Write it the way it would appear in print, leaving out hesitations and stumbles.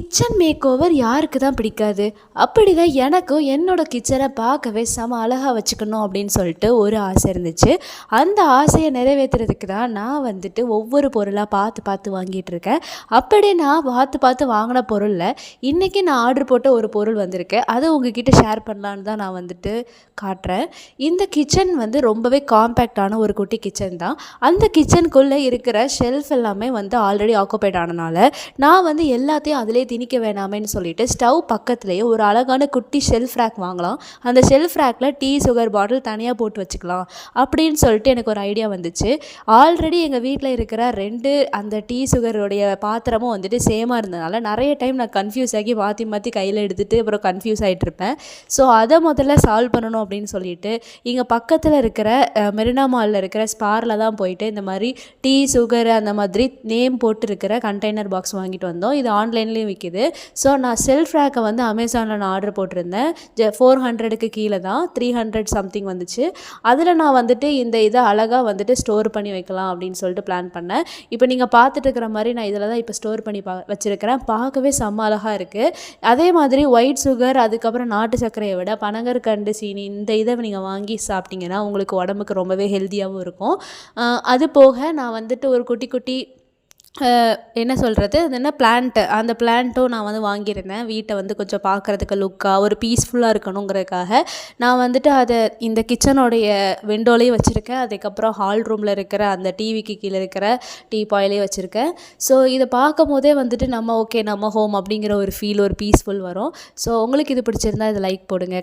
Kitchen make over யாருக்கு தான் பிடிக்காது? அப்படிதான் எனக்கும் என்னோட கிச்சனை பார்க்கவே செம அழகாக வச்சுக்கணும் அப்படின்னு சொல்லிட்டு ஒரு ஆசை இருந்துச்சு. அந்த ஆசையை நிறைவேற்றுறதுக்கு தான் நான் வந்துட்டு ஒவ்வொரு பொருளாக பார்த்து பார்த்து வாங்கிட்டு இருக்கேன். அப்படி நான் பார்த்து பார்த்து வாங்கின பொருளில் இன்றைக்கி நான் ஆர்டர் போட்ட ஒரு பொருள் வந்திருக்கு. அதை உங்ககிட்ட ஷேர் பண்ணலான்னு தான் நான் வந்துட்டு காட்டுறேன். இந்த கிச்சன் வந்து ரொம்பவே காம்பேக்டான ஒரு குட்டி கிச்சன் தான். அந்த கிச்சனுக்குள்ளே இருக்கிற ஷெல்ஃப் எல்லாமே வந்து ஆல்ரெடி ஆக்குபைட் ஆனனால நான் வந்து எல்லாத்தையும் அதிலே திணிக்க வேணாமேன்னு சொல்லிட்டு ஸ்டவ் பக்கத்துலேயே ஒரு அழகான குட்டி ஷெல்ஃப் ரேக் வாங்கலாம். அந்த ஷெல்ஃப் ரேக்கில் டீ சுகர் பாட்டில் தனியாக போட்டு வச்சுக்கலாம் அப்படின்னு சொல்லிட்டு எனக்கு ஒரு ஐடியா வந்துச்சு. ஆல்ரெடி எங்கள் வீட்டில் இருக்கிற 2 அந்த டீ சுகருடைய பாத்திரமும் வந்துட்டு சேமாக இருந்ததுனால நிறைய டைம் நான் கன்ஃபியூஸ் ஆகி மாற்றி மாற்றி கையில் எடுத்துகிட்டு அப்புறம் கன்ஃபியூஸ் ஆகிட்ருப்பேன். ஸோ அதை முதல்ல சால்வ் பண்ணணும் அப்படின்னு சொல்லிட்டு இங்கே பக்கத்தில் இருக்கிற மெரினா மாலில் இருக்கிற ஸ்பாரில் தான் போயிட்டு இந்த மாதிரி டீ சுகர் அந்த மாதிரி நேம் போட்டு இருக்கிற கண்டெய்னர் பாக்ஸ் வாங்கிட்டு வந்தோம். இது ஆன்லைன்லேயும் விற்கிது. ஸோ நான் செல்ஃப் ரேக்கை வந்து அமேசானில் நான் ஆர்டர் போட்டிருந்தேன். 400க்கு கீழே தான் 300 சம்திங் வந்துச்சு. அதில் நான் வந்துட்டு இந்த இதை அழகாக வந்துட்டு ஸ்டோர் பண்ணி வைக்கலாம் அப்படின்னு சொல்லிட்டு பிளான் பண்ணேன். இப்போ நீங்கள் பார்த்துட்டு இருக்கிற மாதிரி நான் இதில் தான் இப்போ ஸ்டோர் பண்ணி வச்சுருக்கிறேன். பார்க்கவே செம்ம அழகாக இருக்குது. அதே மாதிரி ஒயிட் சுகர் அதுக்கப்புறம் நாட்டு சர்க்கரையை விட பனங்கற்கண்டு சீனி இந்த இதை நீங்கள் வாங்கி சாப்பிட்டீங்கன்னா உங்களுக்கு உடம்புக்கு ரொம்பவே ஹெல்த்தியாகவும் இருக்கும். அது போக நான் வந்துட்டு ஒரு குட்டி குட்டி என்ன சொல்கிறது, அது என்ன பிளான்ட்டு, அந்த பிளான்ட்டும் நான் வந்து வாங்கியிருந்தேன். வீட்டை வந்து கொஞ்சம் பார்க்குறதுக்கு லுக்காக ஒரு பீஸ்ஃபுல்லாக இருக்கணுங்கிறதுக்காக நான் வந்துட்டு அதை இந்த கிச்சனோடைய விண்டோலேயும் வச்சுருக்கேன். அதுக்கப்புறம் ஹால் ரூமில் இருக்கிற அந்த டிவிக்கு கீழே இருக்கிற டீபாயிலையும் வச்சுருக்கேன். ஸோ இதை பார்க்கும் போதே வந்துட்டு நம்ம ஓகே நம்ம ஹோம் அப்படிங்கிற ஒரு ஃபீல், ஒரு பீஸ்ஃபுல் வரும். ஸோ உங்களுக்கு இது பிடிச்சிருந்தா இதை லைக் போடுங்க.